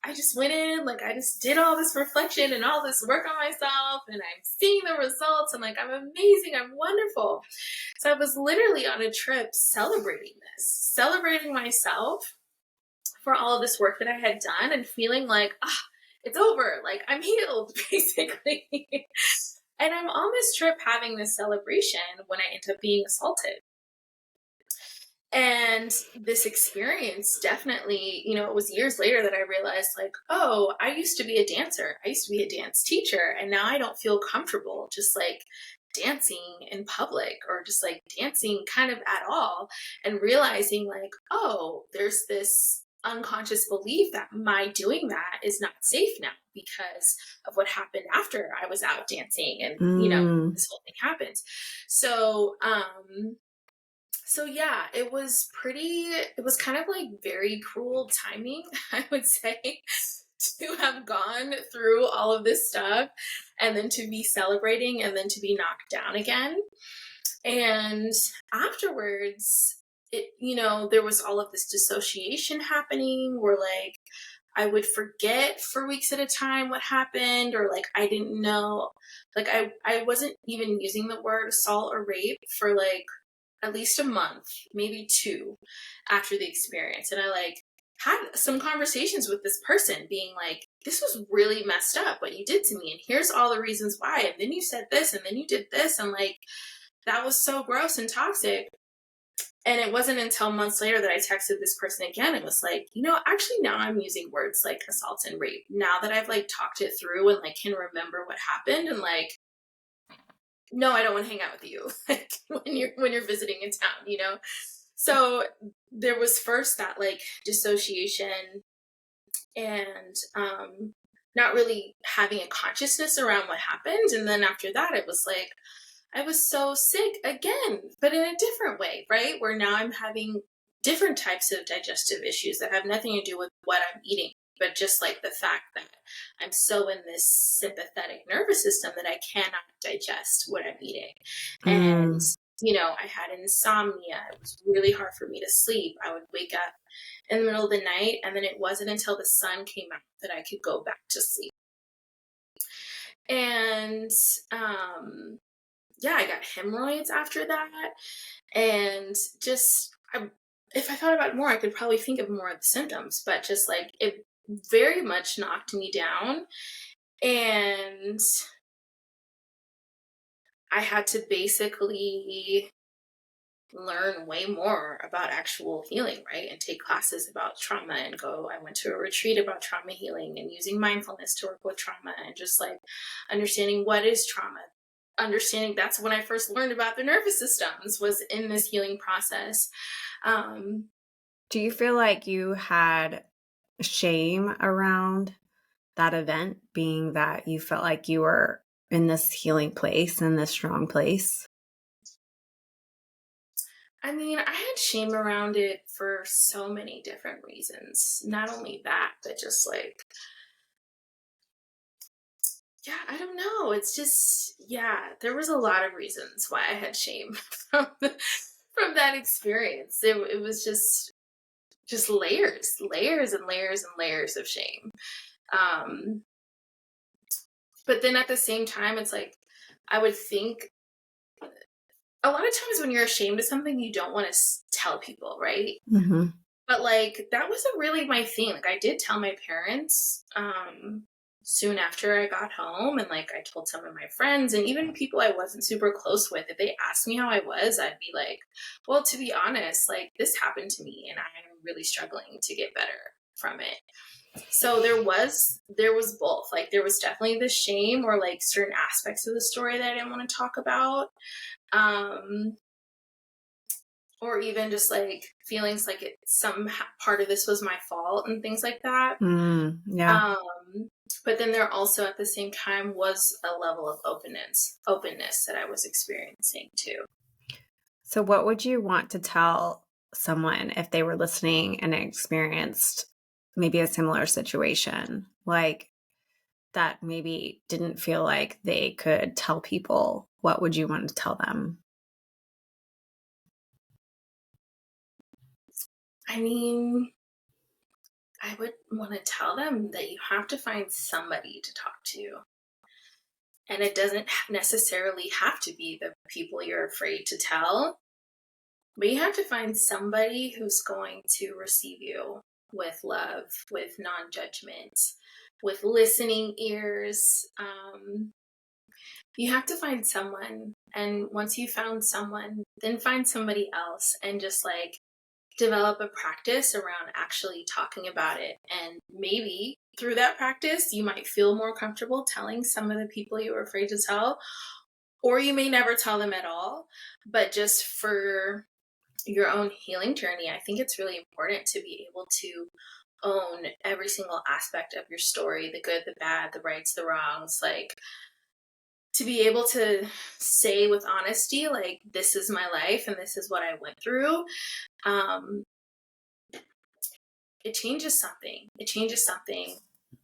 I just went in, like I just did all this reflection and all this work on myself and I'm seeing the results and like I'm amazing, I'm wonderful. So I was literally on a trip celebrating myself for all of this work that I had done and feeling like, it's over, like I'm healed, basically. And I'm on this trip having this celebration when I end up being assaulted. And this experience definitely, you know, it was years later that I realized like, oh, I used to be a dancer. I used to be a dance teacher. And now I don't feel comfortable just like dancing in public or just like dancing kind of at all. And realizing like, oh, there's this unconscious belief that my doing that is not safe now because of what happened after I was out dancing and, you know, this whole thing happened. So yeah, it was kind of like very cruel timing, I would say, to have gone through all of this stuff and then to be celebrating and then to be knocked down again. And afterwards, you know, there was all of this dissociation happening where like I would forget for weeks at a time what happened, or like I didn't know, like I wasn't even using the word assault or rape for like at least a month, maybe 2 after the experience. And I like had some conversations with this person being like, this was really messed up what you did to me. And here's all the reasons why. And then you said this and then you did this. And like, that was so gross and toxic. And it wasn't until months later that I texted this person again. It was like, you know, actually now I'm using words like assault and rape. Now that I've like talked it through and like can remember what happened, and like, no, I don't want to hang out with you like when you're visiting in town, you know? So there was first that like dissociation and not really having a consciousness around what happened. And then after that, it was like, I was so sick again, but in a different way, right? Where now I'm having different types of digestive issues that have nothing to do with what I'm eating, but just like the fact that I'm so in this sympathetic nervous system that I cannot digest what I'm eating. And, Mm. I had insomnia. It was really hard for me to sleep. I would wake up in the middle of the night, and then it wasn't until the sun came out that I could go back to sleep. And yeah, I got hemorrhoids after that. And just, if I thought about it more, I could probably think of more of the symptoms, but just like it very much knocked me down. And I had to basically learn way more about actual healing, right? And take classes about trauma and I went to a retreat about trauma healing and using mindfulness to work with trauma and just like understanding what is trauma. Understanding that's when I first learned about the nervous systems was in this healing process. Do you feel like you had shame around that event, being that you felt like you were in this healing place, in this strong place? I mean, I had shame around it for so many different reasons. Not only that, but just like, yeah, I don't know. It's just, yeah, there was a lot of reasons why I had shame from that experience. It was just layers and layers and layers of shame. Um, but then at the same time, it's like, I would think a lot of times when you're ashamed of something, you don't want to tell people, right? Mm-hmm. But like that wasn't really my thing. Like I did tell my parents soon after I got home, and like I told some of my friends and even people I wasn't super close with. If they asked me how I was, I'd be like, well, to be honest, like this happened to me and I'm really struggling to get better from it. So there was both. Like there was definitely the shame or like certain aspects of the story that I didn't want to talk about. Um or even just like feelings like some part of this was my fault and things like that. Yeah. Um, but then there also at the same time was a level of openness that I was experiencing too. So, what would you want to tell someone if they were listening and experienced maybe a similar situation, like that maybe didn't feel like they could tell people? What would you want to tell them? I mean, I would want to tell them that you have to find somebody to talk to. And it doesn't necessarily have to be the people you're afraid to tell. But you have to find somebody who's going to receive you with love, with non judgment, with listening ears. You have to find someone. And once you found someone, then find somebody else and just like develop a practice around actually talking about it. And maybe through that practice, you might feel more comfortable telling some of the people you were afraid to tell, or you may never tell them at all. But just for your own healing journey, I think it's really important to be able to own every single aspect of your story, the good, the bad, the rights, the wrongs, like to be able to say with honesty, like, this is my life and this is what I went through. Um, it changes something. It changes something.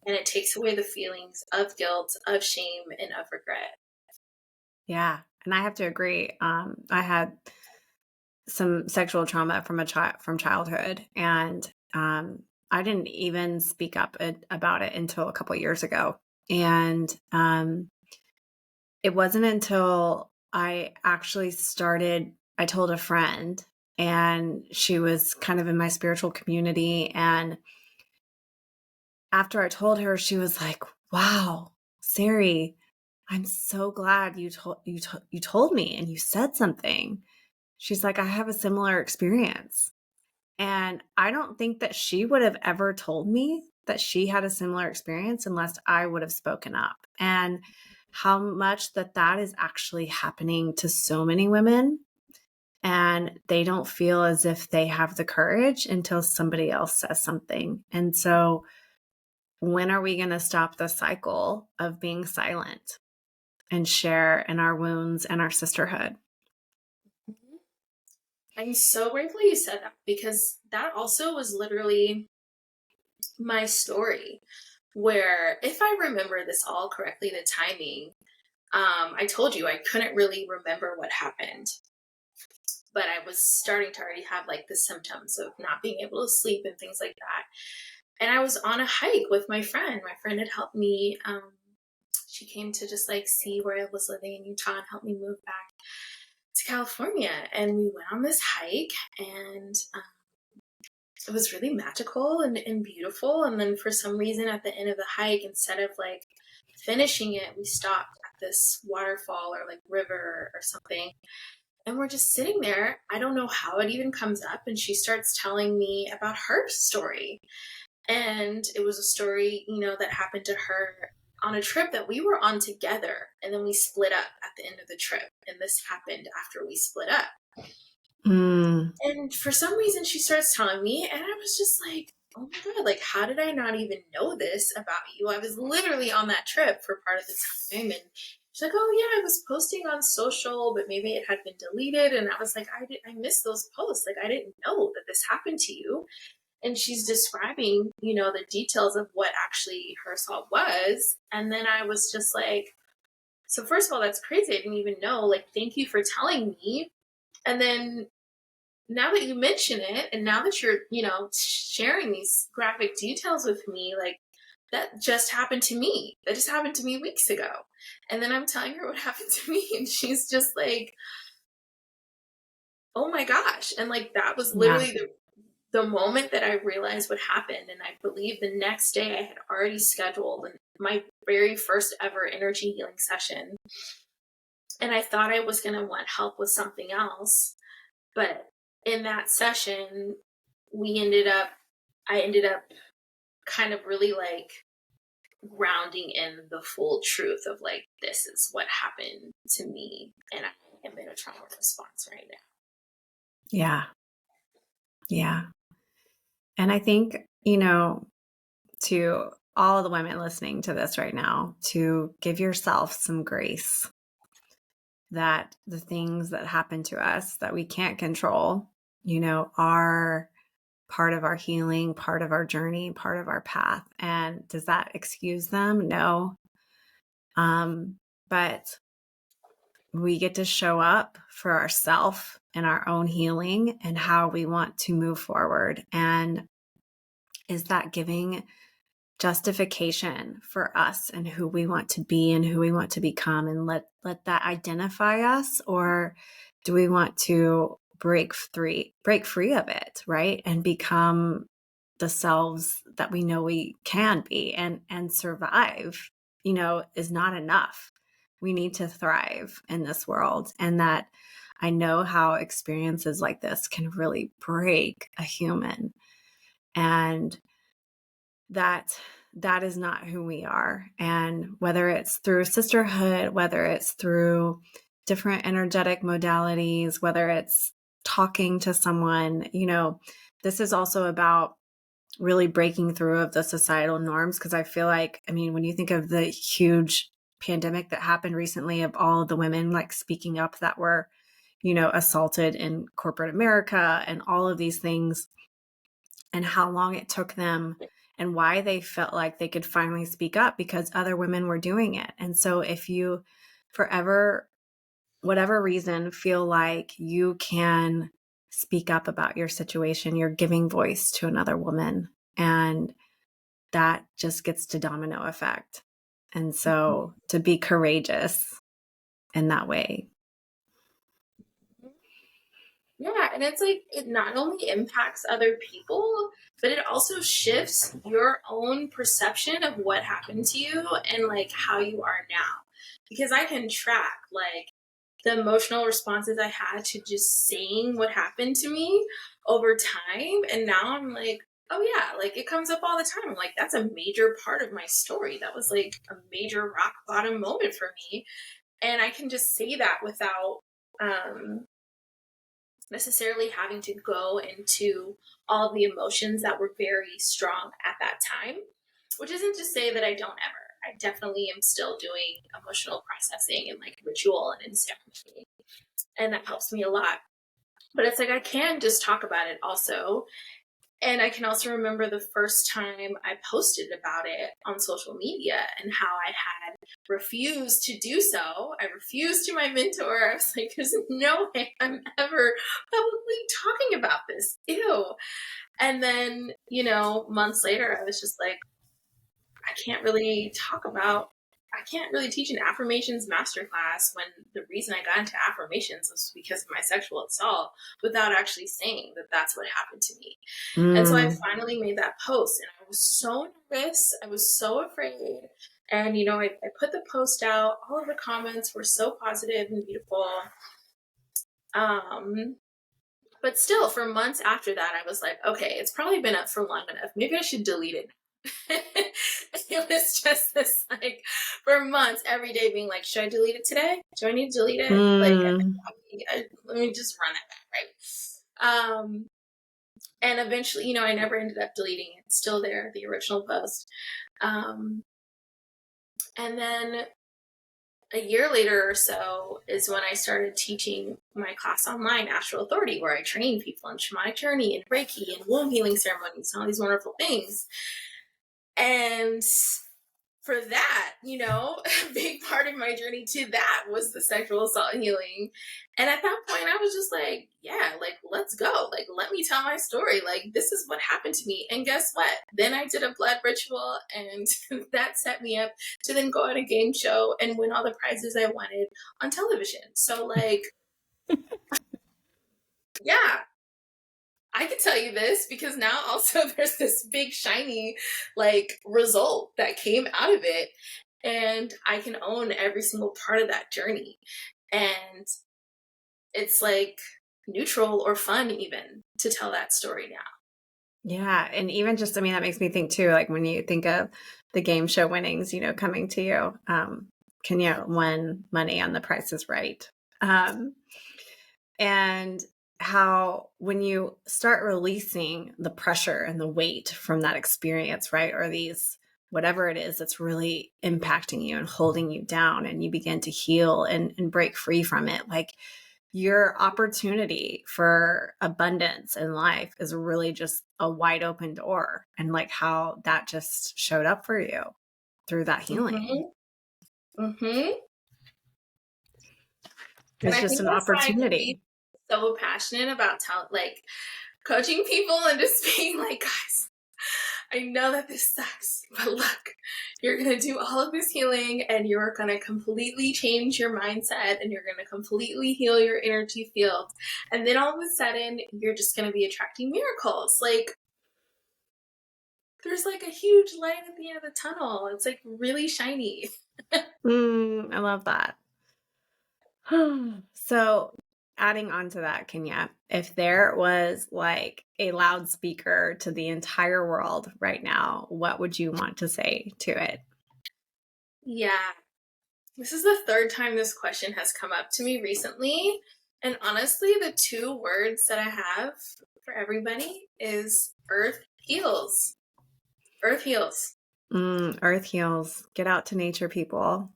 And it takes away the feelings of guilt, of shame, and of regret. Yeah. And I have to agree. I had some sexual trauma from from childhood, and I didn't even speak up about it until a couple years ago. And it wasn't until I actually started, I told a friend, and she was kind of in my spiritual community. And after I told her, she was like, "Wow, Sari, I'm so glad you told me and you said something." She's like, "I have a similar experience." And I don't think that she would have ever told me that she had a similar experience unless I would have spoken up. And how much that is actually happening to so many women, and they don't feel as if they have the courage until somebody else says something. And so when are we going to stop the cycle of being silent and share in our wounds and our sisterhood? Mhm. I'm so grateful you said that, because that also was literally my story, where, if I remember this all correctly, the timing, I told you I couldn't really remember what happened, but I was starting to already have like the symptoms of not being able to sleep and things like that. And I was on a hike with my friend. My friend had helped me. She came to just like see where I was living in Utah and help me move back to California. And we went on this hike, and it was really magical and beautiful. And then for some reason at the end of the hike, instead of like finishing it, we stopped at this waterfall or like river or something. And we're just sitting there. I don't know how it even comes up. And she starts telling me about her story. And it was a story, that happened to her on a trip that we were on together. And then we split up at the end of the trip. And this happened after we split up. Mm. And for some reason, she starts telling me, and I was just like, oh my God, like, how did I not even know this about you? I was literally on that trip for part of the time. And she's like, oh yeah, I was posting on social, but maybe it had been deleted. And I was like, I missed those posts. Like, I didn't know that this happened to you. And she's describing, the details of what actually her assault was. And then I was just like, so first of all, that's crazy. I didn't even know. Like, thank you for telling me. And then now that you mention it, and now that you're, sharing these graphic details with me, like, that just happened to me. That just happened to me weeks ago. And then I'm telling her what happened to me, and she's just like, oh my gosh. And like, that was Yeah. literally the moment that I realized what happened. And I believe the next day I had already scheduled my very first ever energy healing session. And I thought I was going to want help with something else. But in that session, I ended up kind of really like grounding in the full truth of like, this is what happened to me. And I am in a trauma response right now. Yeah. Yeah. And I think, to all the women listening to this right now, to give yourself some grace that the things that happen to us that we can't control, are part of our healing, part of our journey, part of our path. And does that excuse them? No. But we get to show up for ourselves and our own healing and how we want to move forward. And is that giving justification for us and who we want to be and who we want to become, and let that identify us? Or do we want to break free of it, right? And become the selves that we know we can be, and survive, is not enough. We need to thrive in this world. And that I know how experiences like this can really break a human, and that is not who we are. And whether it's through sisterhood, whether it's through different energetic modalities, whether it's talking to someone, this is also about really breaking through of the societal norms. Because I feel like, when you think of the huge pandemic that happened recently, of all of the women like speaking up that were, assaulted in corporate America and all of these things, and how long it took them and why they felt like they could finally speak up, because other women were doing it. And so if you forever, whatever reason, feel like you can speak up about your situation, you're giving voice to another woman, and that just gets to domino effect. And so to be courageous in that way. Yeah, and it's like, it not only impacts other people, but it also shifts your own perception of what happened to you and like how you are now. Because I can track like the emotional responses I had to just saying what happened to me over time. And now I'm like, oh yeah, like it comes up all the time. I'm like, that's a major part of my story. That was like a major rock bottom moment for me. And I can just say that without necessarily having to go into all of the emotions that were very strong at that time. which isn't to say that I don't ever. I definitely am still doing emotional processing and like ritual and ceremony, and that helps me a lot. But it's like I can just talk about it also. And I can also remember the first time I posted about it on social media and how I had refused to do so. I refused to my mentor. I was like, there's no way I'm ever publicly talking about this. Ew. And then, months later, I was just like, I can't really teach an affirmations masterclass when the reason I got into affirmations was because of my sexual assault without actually saying that that's what happened to me. And so I finally made that post, and I was so nervous. I was so afraid. And, I put the post out. All of the comments were so positive and beautiful. But still, for months after that, I was like, okay, it's probably been up for long enough. Maybe I should delete it. It was just this, like, for months, every day being like, should I delete it today? Do I need to delete it? Like, let me just run it back, right? And eventually, I never ended up deleting it. It's still there, the original post. And then a year later or so is when I started teaching my class online, Astral Authority, where I train people in shamanic journey and Reiki and womb healing ceremonies and all these wonderful things. And for that, a big part of my journey to that was the sexual assault healing. And at that point, I was just like, yeah, like, let's go. Like, let me tell my story. Like, this is what happened to me. And guess what? Then I did a blood ritual, and that set me up to then go on a game show and win all the prizes I wanted on television. So, like, yeah, I can tell you this because now also there's this big shiny like result that came out of it, and I can own every single part of that journey. And it's like neutral or fun even to tell that story now. Yeah. And even just, that makes me think too, like when you think of the game show winnings, coming to you, Kenya won money on The Price is Right. And how when you start releasing the pressure and the weight from that experience, right? Or these, whatever it is that's really impacting you and holding you down, and you begin to heal and break free from it, like your opportunity for abundance in life is really just a wide open door. And like how that just showed up for you through that healing. It's just an opportunity. So passionate about coaching people and just being like, guys, I know that this sucks, but look, you're going to do all of this healing and you're going to completely change your mindset and you're going to completely heal your energy field. And then all of a sudden, you're just going to be attracting miracles. Like, there's like a huge light at the end of the tunnel. It's like really shiny. I love that. So adding on to that, Kenya, if there was like a loudspeaker to the entire world right now, what would you want to say to it? Yeah. This is the third time this question has come up to me recently. And honestly, the two words that I have for everybody is earth heals. Earth heals. Earth heals. Get out to nature, people.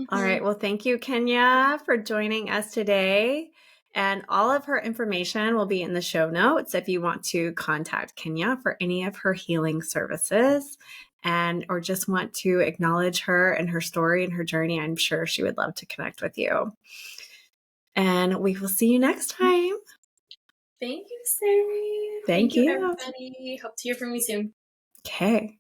All right. Well, thank you, Kenya, for joining us today. And all of her information will be in the show notes if you want to contact Kenya for any of her healing services or just want to acknowledge her and her story and her journey. I'm sure she would love to connect with you. And we will see you next time. Thank you, Sari. Thank you, everybody. Hope to hear from you soon. Okay.